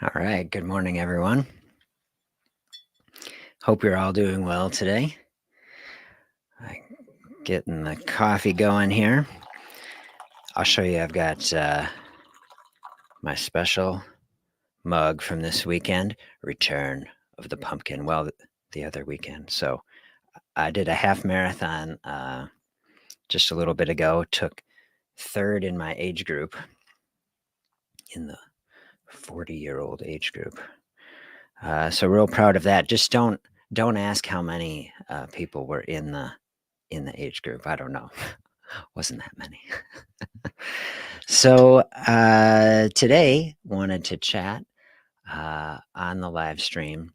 All right. Good morning, everyone. Hope you're all doing well today. Getting the coffee going here. I'll show you. I've got my special mug from this weekend, Return of the Pumpkin. Well, the other weekend. So I did a half marathon just a little bit ago. Took third in my age group, in the 40-year-old age group. So real proud of that. Just don't ask how many people were in the age group. I don't know. Wasn't that many. So today wanted to chat on the live stream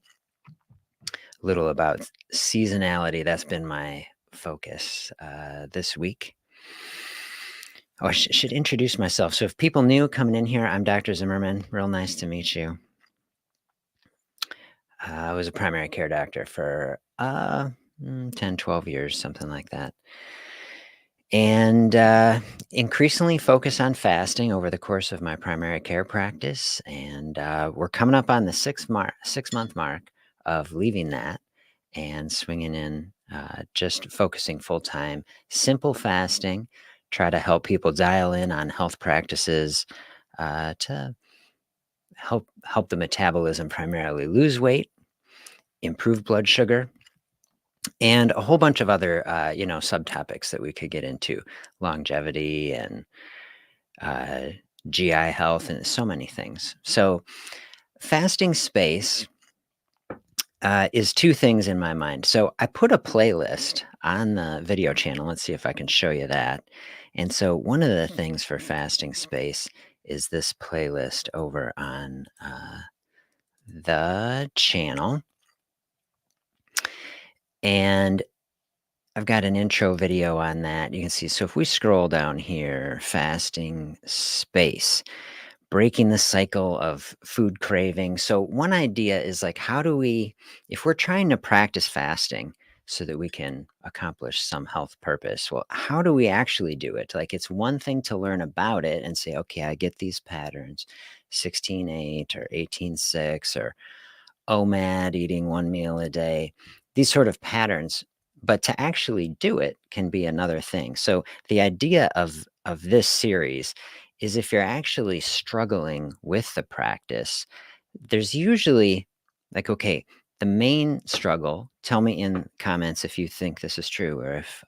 a little about seasonality. That's been my focus this week. Oh, I should introduce myself. So if people new coming in here, I'm Dr. Zimmermann. Real nice to meet you. I was a primary care doctor for 10, 12 years, something like that. And increasingly focus on fasting over the course of my primary care practice. And we're coming up on the 6-month mark of leaving that and swinging in, just focusing full time, simple fasting, try to help people dial in on health practices to help the metabolism primarily lose weight, improve blood sugar, and a whole bunch of other subtopics that we could get into, longevity and GI health and so many things. So fasting space is two things in my mind. So I put a playlist on the video channel. Let's see if I can show you that. And so one of the things for fasting space is this playlist over on the channel. And I've got an intro video on that. You can see, so if we scroll down here, fasting space, breaking the cycle of food craving. So one idea is like, how do we, if we're trying to practice fasting so that we can accomplish some health purpose, well, how do we actually do it? Like, it's one thing to learn about it and say, okay, I get these patterns, 16-8 or 18-6 or OMAD, eating one meal a day, these sort of patterns. But to actually do it can be another thing. So the idea of this series is, if you're actually struggling with the practice, there's usually like, okay, the main struggle, tell me in comments if you think this is true, or if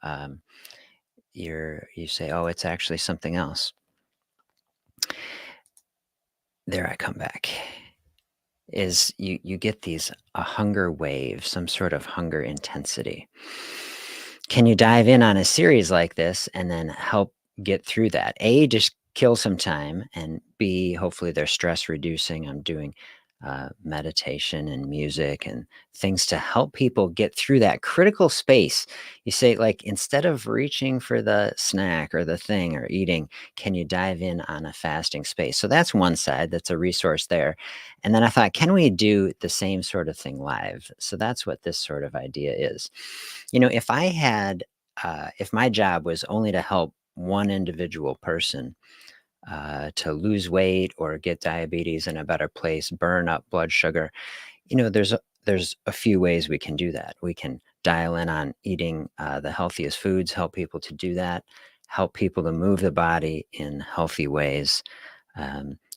you say, oh, it's actually something else. There I come back. Is you get a hunger wave, some sort of hunger intensity. Can you dive in on a series like this and then help get through that? A, just kill some time, and B, hopefully they're stress reducing. I'm doing meditation and music and things to help people get through that critical space. You say, like, instead of reaching for the snack or the thing or eating, can you dive in on a fasting space? So that's one side. That's a resource there. And then I thought, can we do the same sort of thing live? So that's what this sort of idea is. If I had, if my job was only to help one individual person to lose weight or get diabetes in a better place, burn up blood sugar, there's a few ways we can do that. We can dial in on eating the healthiest foods, help people to do that, help people to move the body in healthy ways.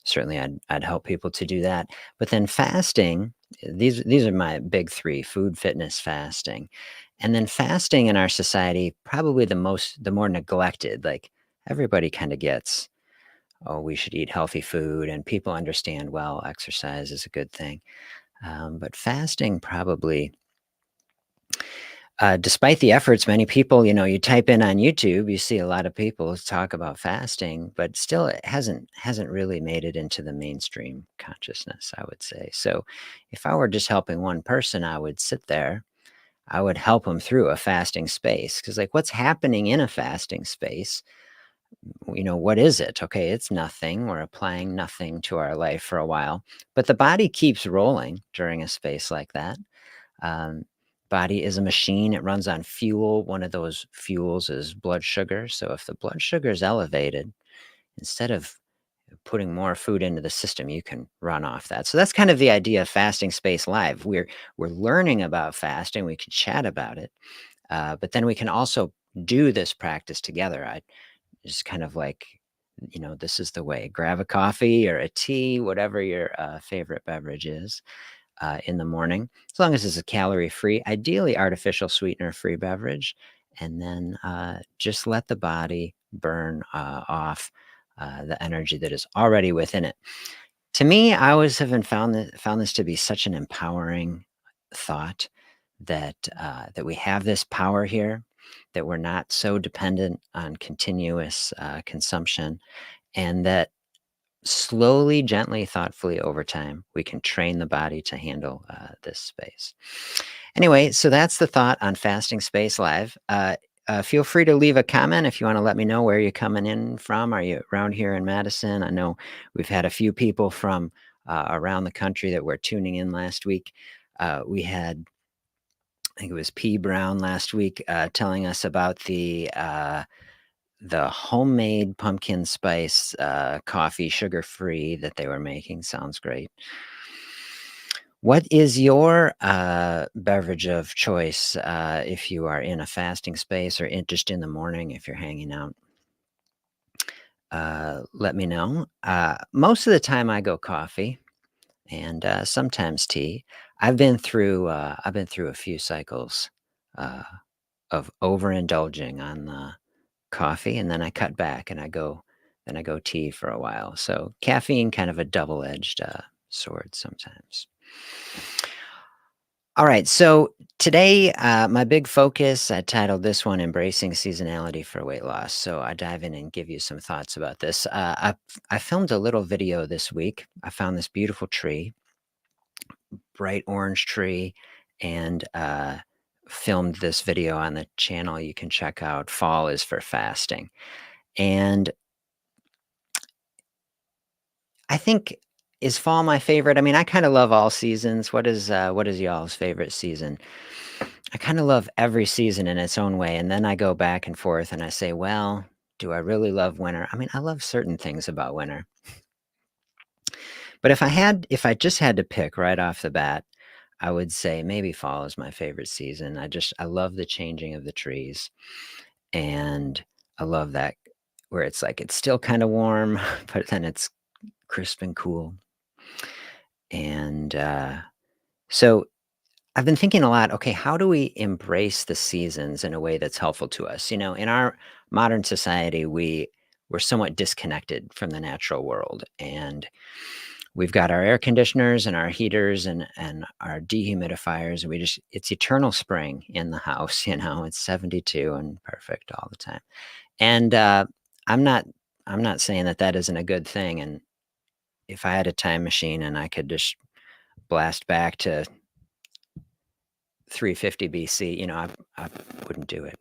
Certainly, I'd help people to do that. But then fasting, these are my big three: food, fitness, fasting. And then fasting in our society, probably the more neglected. Like, everybody kind of gets, oh, we should eat healthy food, and people understand, well, exercise is a good thing. But fasting probably, despite the efforts, many people, you type in on YouTube, you see a lot of people talk about fasting, but still it hasn't really made it into the mainstream consciousness, I would say. So if I were just helping one person, I would sit there, I would help them through a fasting space. Because, like, what's happening in a fasting space? What is it? Okay, it's nothing. We're applying nothing to our life for a while, but the body keeps rolling during a space like that. Um, Body is a machine. It runs on fuel. One of those fuels is blood sugar. So if the blood sugar is elevated, instead of putting more food into the system, you can run off that. So that's kind of the idea of Fasting Space Live. We're learning about fasting. We can chat about it, but then we can also do this practice together. I just kind of like, this is the way. Grab a coffee or a tea, whatever your favorite beverage is, in the morning, as long as it's a calorie-free, ideally artificial sweetener-free beverage, and then just let the body burn off the energy that is already within it. To me, I always have found this to be such an empowering thought that we have this power here, that we're not so dependent on continuous consumption, and that slowly, gently, thoughtfully over time, we can train the body to handle this space. Anyway, so that's the thought on Fasting Space Live. Feel free to leave a comment if you want to let me know where you're coming in from. Are you around here in Madison? I know we've had a few people from around the country that were tuning in last week. We had, I think it was P. Brown last week, telling us about the homemade pumpkin spice coffee, sugar-free, that they were making. Sounds great. What is your beverage of choice if you are in a fasting space, or just in the morning if you're hanging out? Let me know. Most of the time I go coffee, and sometimes tea. I've been through a few cycles uh, of overindulging on the coffee, and then I cut back and I go tea for a while. So caffeine, kind of a double-edged sword sometimes. All right, so today, my big focus, I titled this one "Embracing Seasonality for Weight Loss." So I dive in and give you some thoughts about this. I filmed a little video this week. I found this beautiful tree, bright orange tree, and filmed this video on the channel you can check out. Fall is for fasting. And I think, is fall my favorite? I mean, I kinda love all seasons. What is y'all's favorite season? I kinda love every season in its own way, and then I go back and forth and I say, "Well, do I really love winter?" I mean, I love certain things about winter. But if I just had to pick right off the bat, I would say maybe fall is my favorite season. I love the changing of the trees, and I love that, where it's like it's still kinda warm, but then it's crisp and cool. And so I've been thinking a lot, okay, how do we embrace the seasons in a way that's helpful to us? In our modern society, we're somewhat disconnected from the natural world, and we've got our air conditioners and our heaters and our dehumidifiers. It's eternal spring in the house, it's 72 and perfect all the time. And I'm not I'm not saying that that isn't a good thing. And if I had a time machine and I could just blast back to 350 BC, I wouldn't do it.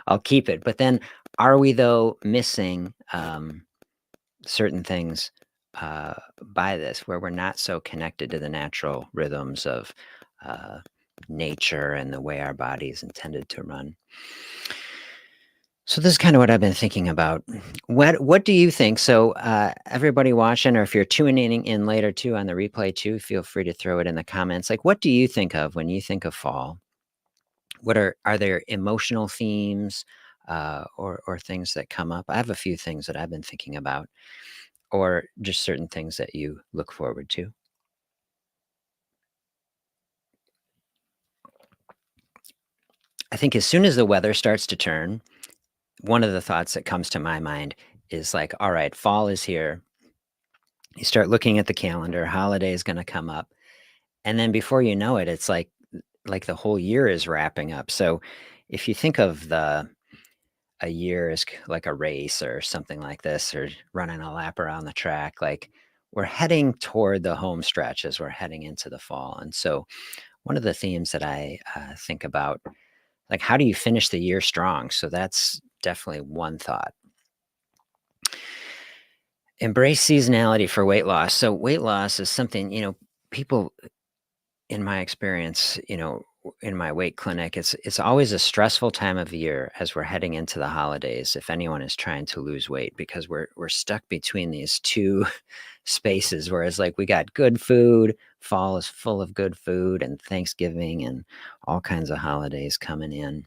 I'll keep it. But then, are we though missing certain things by this, where we're not so connected to the natural rhythms of uh, nature and the way our body is intended to run? So this is kind of what I've been thinking about. What do you think? So everybody watching, or if you're tuning in later too on the replay too, feel free to throw it in the comments. Like, what do you think of when you think of fall? What are there emotional themes or things that come up? I have a few things that I've been thinking about, or just certain things that you look forward to. I think as soon as the weather starts to turn, one of the thoughts that comes to my mind is like, all right, fall is here. You start looking at the calendar, holiday is going to come up. And then before you know it, it's like the whole year is wrapping up. So if you think of the a year as like a race or something like this, or running a lap around the track, like we're heading toward the home stretch as we're heading into the fall. And so one of the themes that I think about, like, how do you finish the year strong? So that's definitely one thought. Embrace seasonality for weight loss. So weight loss is something, people, in my experience, in my weight clinic, it's always a stressful time of year as we're heading into the holidays if anyone is trying to lose weight, because we're stuck between these two spaces, whereas like we got good food, fall is full of good food, and Thanksgiving and all kinds of holidays coming in.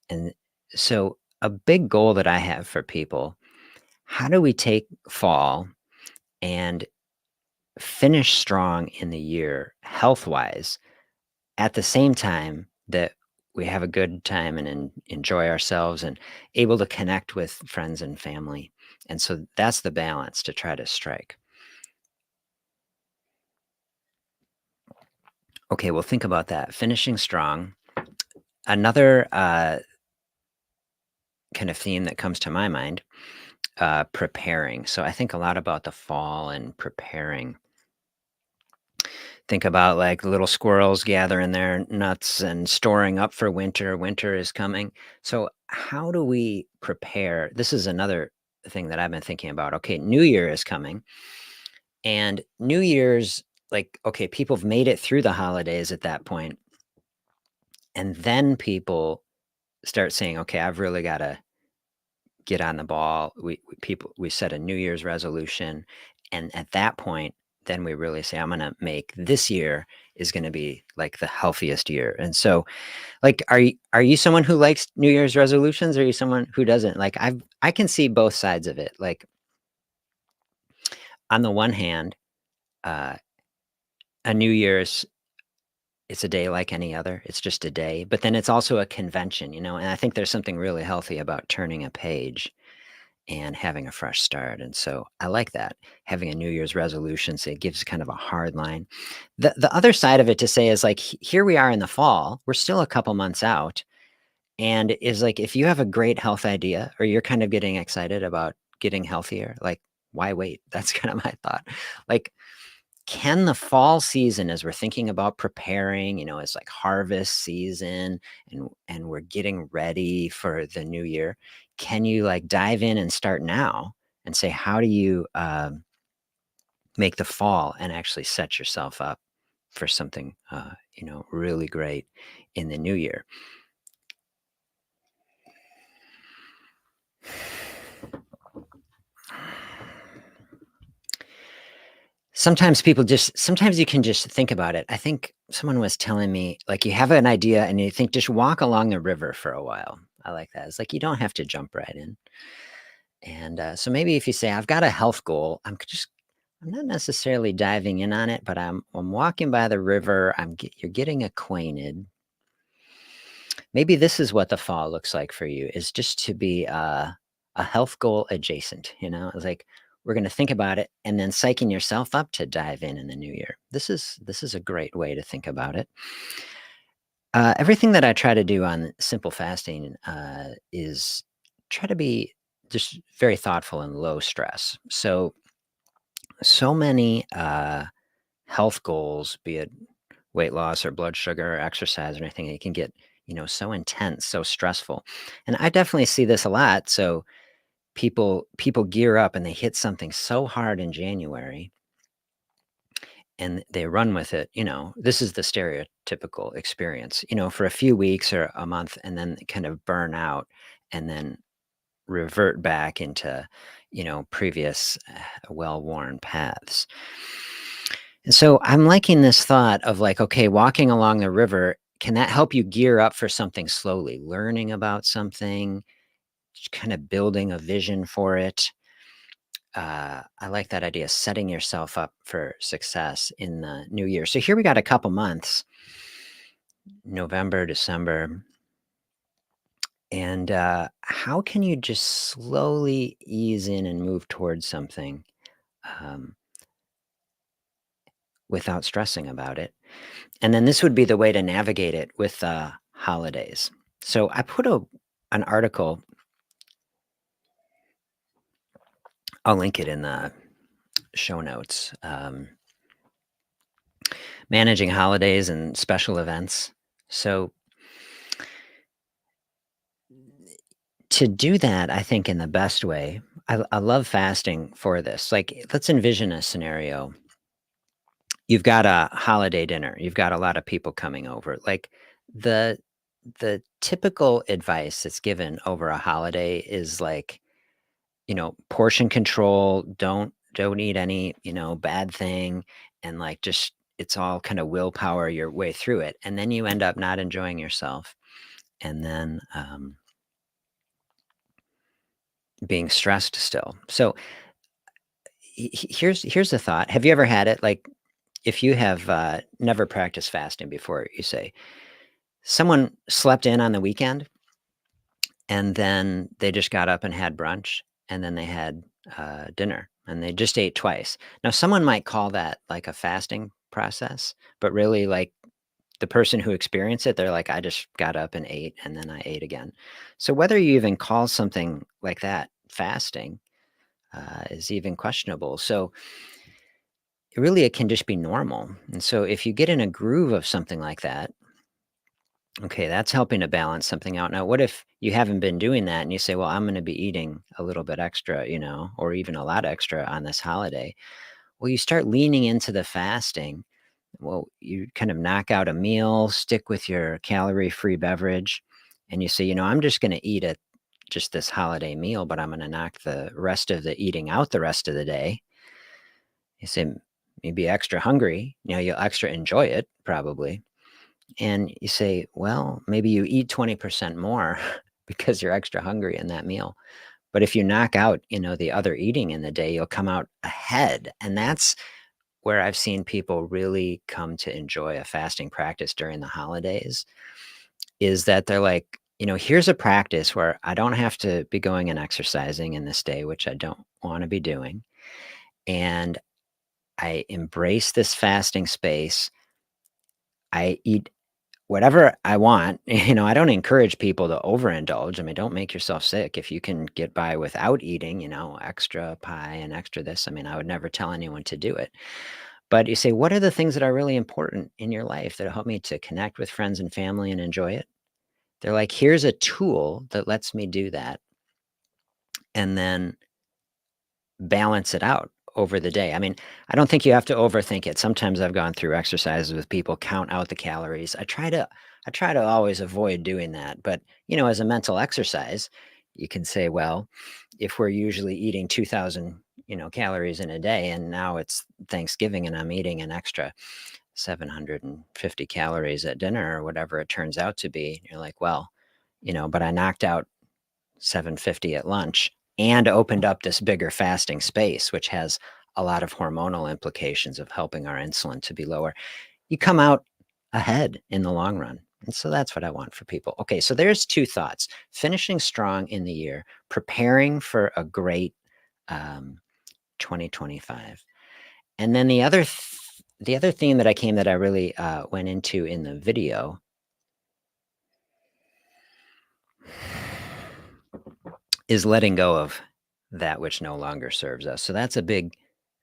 And so a big goal that I have for people, how do we take fall and finish strong in the year health-wise at the same time that we have a good time and enjoy ourselves and able to connect with friends and family? And so that's the balance to try to strike. Okay, well, think about that. Finishing strong. Another kind of theme that comes to my mind, preparing. So I think a lot about the fall and preparing. Think about like little squirrels gathering their nuts and storing up for winter. Winter is coming. So, how do we prepare? This is another thing that I've been thinking about. Okay, New Year is coming, and New Year's, like, okay, people have made it through the holidays at that point, and then people start saying, okay, I've really got to get on the ball. We set a New Year's resolution, and at that point, then we really say, I'm gonna make this year is gonna be like the healthiest year. And so, like, are you someone who likes New Year's resolutions, or are you someone who doesn't? Like, I can see both sides of it. Like, on the one hand, uh, a New Year's, it's a day like any other. It's just a day, but then it's also a convention, and I think there's something really healthy about turning a page and having a fresh start. And so I like that, having a New Year's resolution. So it gives kind of a hard line. The other side of it to say is like, here we are in the fall, we're still a couple months out. And is like, if you have a great health idea, or you're kind of getting excited about getting healthier, like, why wait? That's kind of my thought. Like, can the fall season, as we're thinking about preparing, it's like harvest season, and we're getting ready for the new year, can you like dive in and start now and say, how do you make the fall and actually set yourself up for something really great in the new year? Sometimes you can just think about it. I think someone was telling me, like, you have an idea and you think, just walk along the river for a while. I like that. It's like, you don't have to jump right in. And so maybe if you say, I've got a health goal, I'm not necessarily diving in on it, but I'm walking by the river. You're getting acquainted. Maybe this is what the fall looks like for you, is just to be a health goal adjacent. It's like, we're going to think about it, and then psyching yourself up to dive in the new year. This is a great way to think about it. Everything that I try to do on simple fasting is try to be just very thoughtful and low stress. So many health goals, be it weight loss or blood sugar or exercise or anything, it can get so intense, so stressful. And I definitely see this a lot. So people gear up and they hit something so hard in January, and they run with it. This is the stereotypical experience, for a few weeks or a month, and then kind of burn out, and then revert back into previous well-worn paths. And so I'm liking this thought of like, okay, walking along the river, can that help you gear up for something slowly, learning about something, just kind of building a vision for it? I like that idea, setting yourself up for success in the new year. So here we got a couple months, November, December. And how can you just slowly ease in and move towards something um, without stressing about it? And then this would be the way to navigate it with holidays. So I put an article, I'll link it in the show notes, managing holidays and special events. So to do that, I think in the best way, I love fasting for this. Like, let's envision a scenario. You've got a holiday dinner. You've got a lot of people coming over. Like, The the typical advice that's given over a holiday is like, portion control, don't eat any, bad thing, and like just it's all kind of willpower your way through it. And then you end up not enjoying yourself and then being stressed still. So here's the thought. Have you ever had it like if you have never practiced fasting before, you say someone slept in on the weekend and then they just got up and had brunch, and then they had, dinner, and they just ate twice. Now, someone might call that, like, a fasting process, but really, like, the person who experienced it, they're like, "I just got up and ate, and then I ate again." So whether you even call something like that fasting, is even questionable. So, really, it can just be normal, and so if you get in a groove of something like that, okay, that's helping to balance something out. Now, what if you haven't been doing that and you say, well, I'm going to be eating a little bit extra, or even a lot extra on this holiday? Well, you start leaning into the fasting. Well, you kind of knock out a meal, stick with your calorie free beverage, and you say, I'm just going to eat it just this holiday meal, but I'm going to knock the rest of the eating out the rest of the day. You say, maybe extra hungry, you'll extra enjoy it probably, and you say, well, maybe you eat 20% more because you're extra hungry in that meal. But if you knock out, the other eating in the day, you'll come out ahead. And that's where I've seen people really come to enjoy a fasting practice during the holidays is that they're like, here's a practice where I don't have to be going and exercising in this day, which I don't want to be doing. And I embrace this fasting space. I eat whatever I want. I don't encourage people to overindulge. I mean, don't make yourself sick if you can get by without eating, extra pie and extra this. I mean, I would never tell anyone to do it. But you say, what are the things that are really important in your life that help me to connect with friends and family and enjoy it? They're like, here's a tool that lets me do that and then balance it out over the day. I mean, I don't think you have to overthink it. Sometimes I've gone through exercises with people, count out the calories. I try to always avoid doing that. But, as a mental exercise, you can say, well, if we're usually eating 2000, calories in a day and now it's Thanksgiving and I'm eating an extra 750 calories at dinner or whatever it turns out to be, you're like, well, but I knocked out 750 at lunch and opened up this bigger fasting space, which has a lot of hormonal implications of helping our insulin to be lower. You come out ahead in the long run. And so that's what I want for people. Okay, so there's two thoughts: finishing strong in the year, preparing for a great 2025. And then the other theme that I really went into in the video is letting go of that which no longer serves us. So that's a big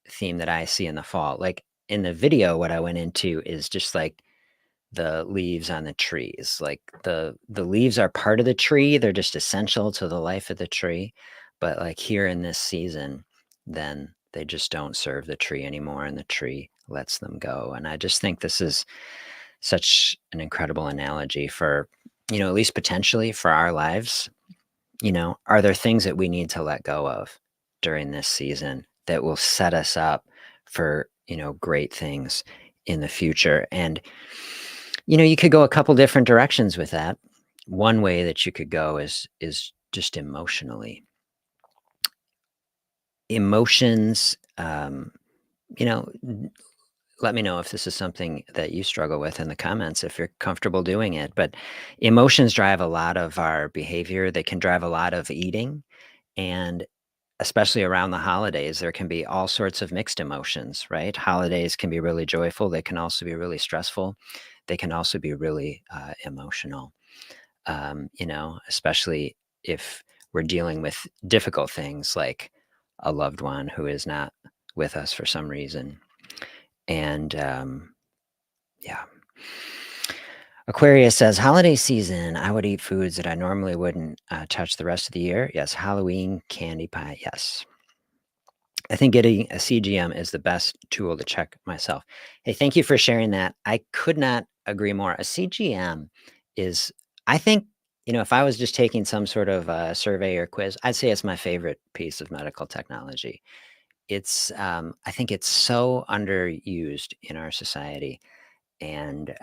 theme that I see in the fall. Like in the video, what I went into is just like the leaves on the trees. Like the leaves are part of the tree. They're just essential to the life of the tree. But like here in this season, then they just don't serve the tree anymore and the tree lets them go. And I just think this is such an incredible analogy for, at least potentially for our lives. Are there things that we need to let go of during this season that will set us up for, great things in the future? And, you could go a couple different directions with that. One way that you could go is just emotionally. Emotions, you know, let me know if this is something that you struggle with in the comments if you're comfortable doing it. But emotions drive a lot of our behavior. They can drive a lot of eating. And especially around the holidays, there can be all sorts of mixed emotions, right? Holidays can be really joyful. They can also be really stressful. They can also be really emotional, especially if we're dealing with difficult things like a loved one who is not with us for some reason. And yeah. Aquarius says, holiday season, I would eat foods that I normally wouldn't touch the rest of the year. Yes. Halloween, candy pie. Yes. I think getting a CGM is the best tool to check myself. Hey, thank you for sharing that. I could not agree more. A CGM is, I think, if I was just taking some sort of survey or quiz, I'd say it's my favorite piece of medical technology. I think it's so underused in our society. And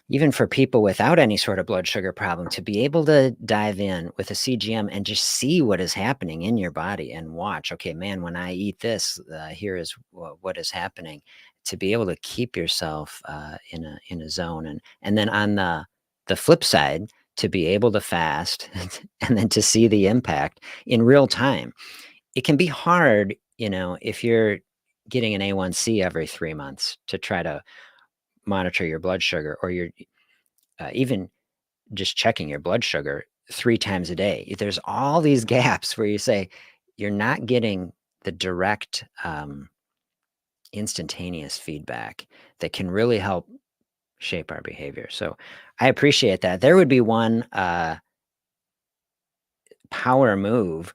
even for people without any sort of blood sugar problem, to be able to dive in with a CGM and just see what is happening in your body and watch, okay, man, when I eat this, here is what is happening. To be able to keep yourself in a zone, and then on the flip side, to be able to fast and then to see the impact in real time. It can be hard, if you're getting an A1C every 3 months to try to monitor your blood sugar, or you're even just checking your blood sugar 3 times a day. There's all these gaps where you say you're not getting the direct, instantaneous feedback that can really help shape our behavior. So I appreciate that. There would be one power move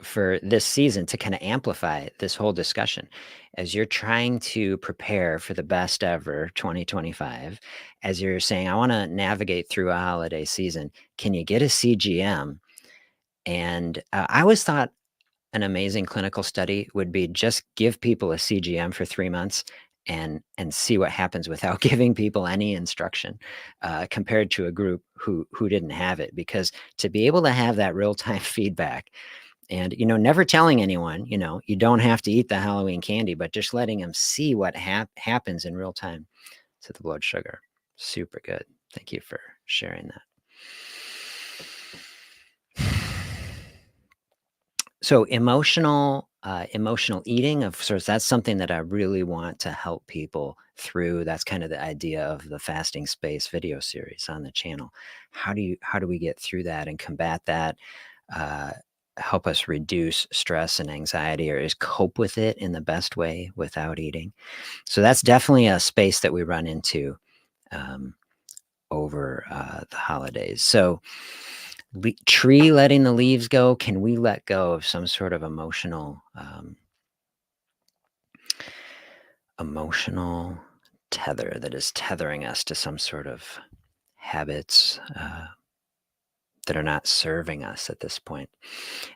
for this season to kind of amplify this whole discussion as you're trying to prepare for the best ever 2025. As you're saying, I want to navigate through a holiday season, can you get a CGM? And I always thought an amazing clinical study would be just give people a CGM for 3 months and see what happens without giving people any instruction, compared to a group who didn't have it. Because to be able to have that real time feedback, and, never telling anyone, you don't have to eat the Halloween candy, but just letting them see what happens in real time to the blood sugar. Super good. Thank you for sharing that. So emotional eating of sorts, that's something that I really want to help people through. That's kind of the idea of the fasting space video series on the channel. How do we get through that and combat that? Uh, Help us reduce stress and anxiety, or just cope with it in the best way without eating. So that's definitely a space that we run into um, over the holidays. So tree letting the leaves go, can we let go of some sort of emotional tether that is tethering us to some sort of habits that are not serving us at this point?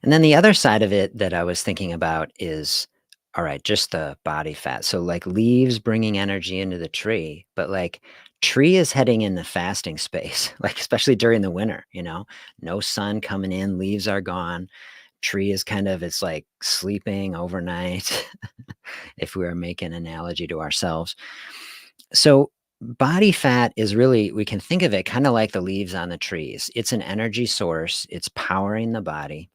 And then the other side of it that I was thinking about is, all right, just the body fat. So like leaves bringing energy into the tree, but like tree is heading in the fasting space, like especially during the winter, no sun coming in, leaves are gone. Tree is it's like sleeping overnight, if we were making an analogy to ourselves. So body fat is really, we can think of it kind of like the leaves on the trees. It's an energy source. It's powering the body.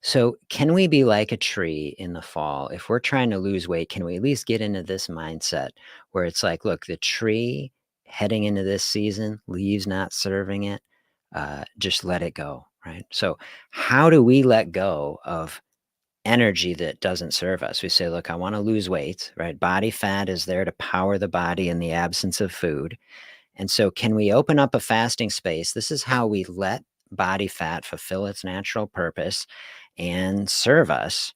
So, can we be like a tree in the fall? If we're trying to lose weight, can we at least get into this mindset where it's like, look, the tree heading into this season, leaves not serving it, just let it go, right? So, how do we let go of energy that doesn't serve us? We say, look, I want to lose weight, right? Body fat is there to power the body in the absence of food. And so, can we open up a fasting space? This is how we let body fat fulfill its natural purpose and serve us.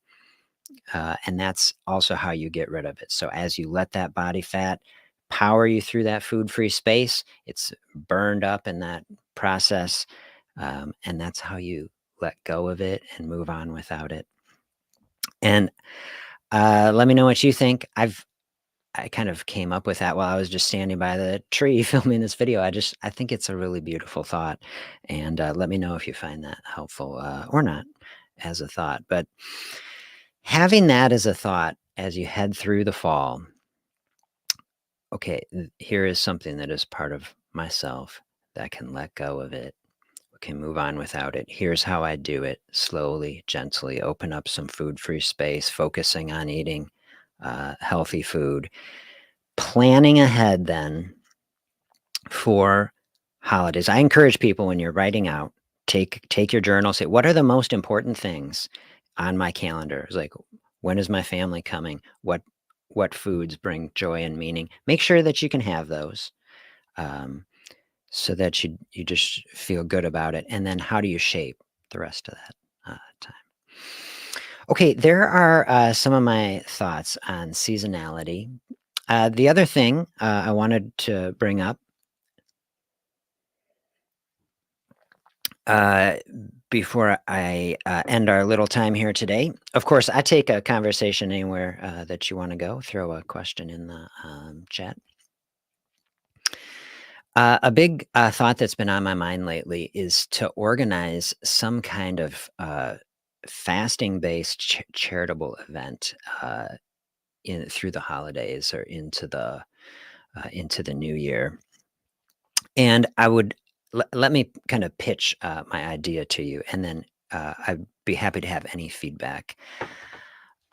And that's also how you get rid of it. So, as you let that body fat power you through that food free space, it's burned up in that process. And that's how you let go of it and move on without it. And let me know what you think. I kind of came up with that while I was just standing by the tree filming this video. I think it's a really beautiful thought. And let me know if you find that helpful, or not, as a thought. But having that as a thought as you head through the fall, okay, here is something that is part of myself that can let go of it, can move on without it. Here's how I do it: slowly, gently open up some food free space, focusing on eating healthy food, planning ahead then for holidays. I encourage people, when you're writing out, take your journal, say, what are the most important things on my calendar? It's like, when is my family coming? What foods bring joy and meaning? Make sure that you can have those, um, so that you just feel good about it. And then how do you shape the rest of that time? Okay, there are some of my thoughts on seasonality. The other thing I wanted to bring up Uh, before I end our little time here today, of course, I take a conversation anywhere that you want to go. Throw a question in the chat. A big thought that's been on my mind lately is to organize some kind of fasting-based charitable event through the holidays or into the new year. And I would let me kind of pitch my idea to you, and then I'd be happy to have any feedback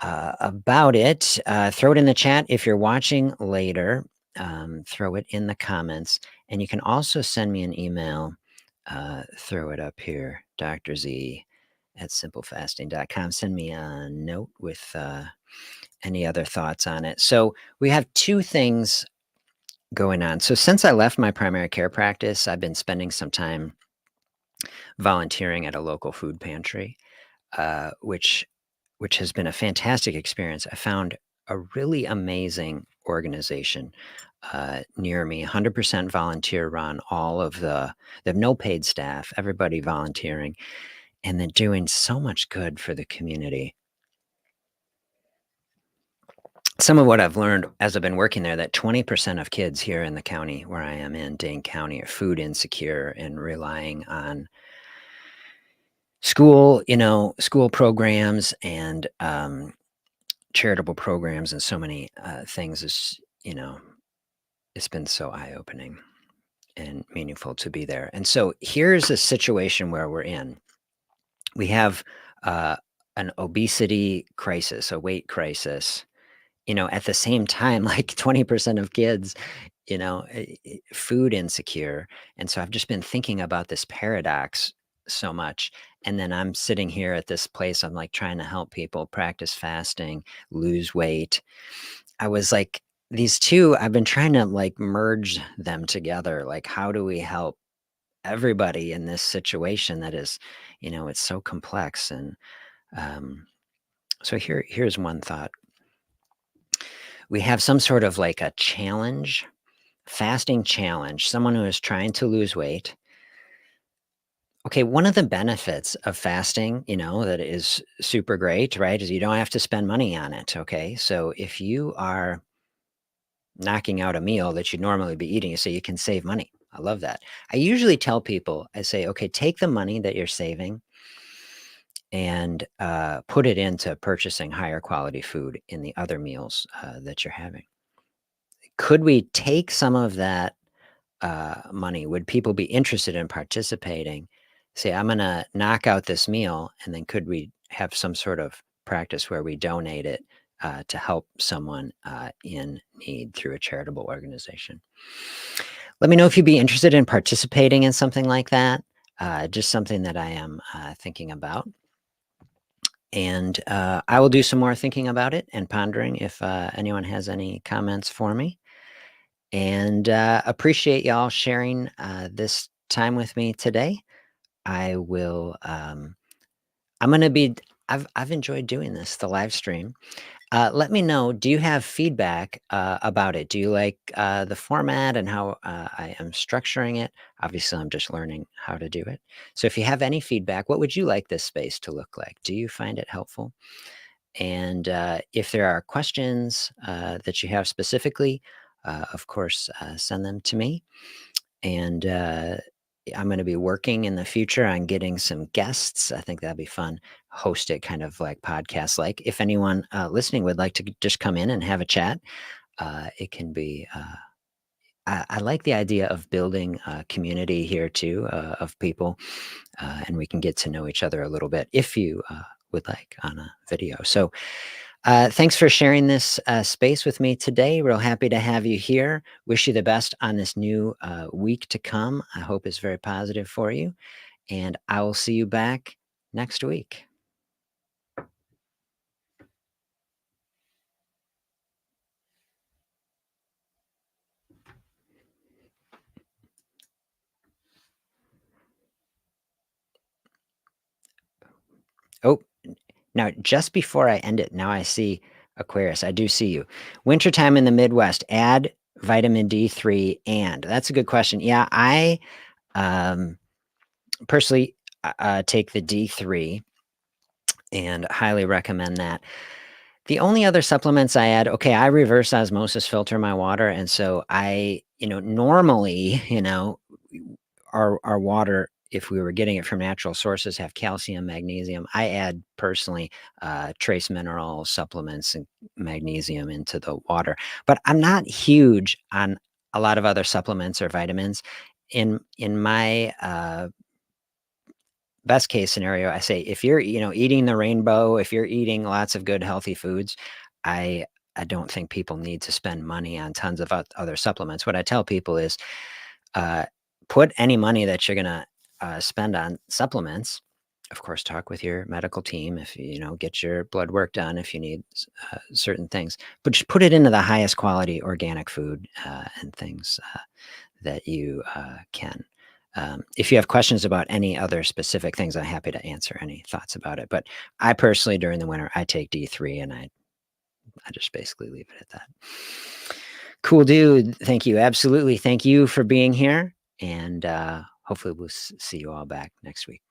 about it. Throw it in the chat if you're watching later. Throw it in the comments, and you can also send me an email. Throw it up here, Dr. Z at simplefasting.com. Send me a note with any other thoughts on it. So we have two things going on. So since I left my primary care practice, I've been spending some time volunteering at a local food pantry, which has been a fantastic experience. I found a really amazing organization near me, 100% volunteer run. They have no paid staff, everybody volunteering, and they're doing so much good for the community. Some of what I've learned as I've been working there, that 20% of kids here in the county where I am in, Dane County, are food insecure and relying on school programs and charitable programs and so many things. It's been so eye-opening and meaningful to be there. And so here's a situation where we're in. We have an obesity crisis, a weight crisis, at the same time, like 20% of kids, food insecure. And so I've just been thinking about this paradox so much. And then I'm sitting here at this place. I'm like trying to help people practice fasting, lose weight. I was like, these two, I've been trying to like merge them together. Like, how do we help everybody in this situation that is, it's so complex. And so here's one thought. We have some sort of like a challenge, fasting challenge, someone who is trying to lose weight. Okay, one of the benefits of fasting, that is super great, right, is you don't have to spend money on it. Okay, so if you are knocking out a meal that you'd normally be eating, so you can save money. I love that. I usually tell people, I say, okay, take the money that you're saving and put it into purchasing higher quality food in the other meals that you're having. Could we take some of that money? Would people be interested in participating? Say, I'm going to knock out this meal, and then could we have some sort of practice where we donate it to help someone in need through a charitable organization? Let me know if you'd be interested in participating in something like that. Just something that I am thinking about. And I will do some more thinking about it and pondering if anyone has any comments for me. And appreciate y'all sharing this time with me today. I will. I'm going to be. I've enjoyed doing this, the live stream. Let me know. Do you have feedback about it? Do you like the format and how I am structuring it? Obviously, I'm just learning how to do it. So, if you have any feedback, what would you like this space to look like? Do you find it helpful? And if there are questions that you have specifically, of course, send them to me. And I'm going to be working in the future on getting some guests. I think that'd be fun. Host it kind of like podcast like. If anyone listening would like to just come in and have a chat, it can be. I like the idea of building a community here too of people, and we can get to know each other a little bit if you would like on a video. So thanks for sharing this space with me today. Real happy to have you here. Wish you the best on this new week to come. I hope it's very positive for you. And I will see you back next week. Oh, now just before I end it, now I see Aquarius. I do see you. Wintertime in the Midwest, add vitamin D3 and that's a good question. Yeah, I personally, take the D3 and highly recommend that. The only other supplements I add, okay, I reverse osmosis filter my water, and so normally, our water, if we were getting it from natural sources, have calcium, magnesium. I add personally trace mineral supplements and magnesium into the water, but I'm not huge on a lot of other supplements or vitamins. In my best case scenario, I say if you're, eating the rainbow, if you're eating lots of good healthy foods, I I don't think people need to spend money on tons of other supplements. What I tell people is, uh, put any money that you're gonna spend on supplements. Of course, talk with your medical team if get your blood work done if you need certain things, but just put it into the highest quality organic food and things that you can. If you have questions about any other specific things, I'm happy to answer any thoughts about it. But I personally, during the winter, I take D3 and I just basically leave it at that. Cool, dude. Thank you. Absolutely. Thank you for being here. And hopefully we'll see you all back next week.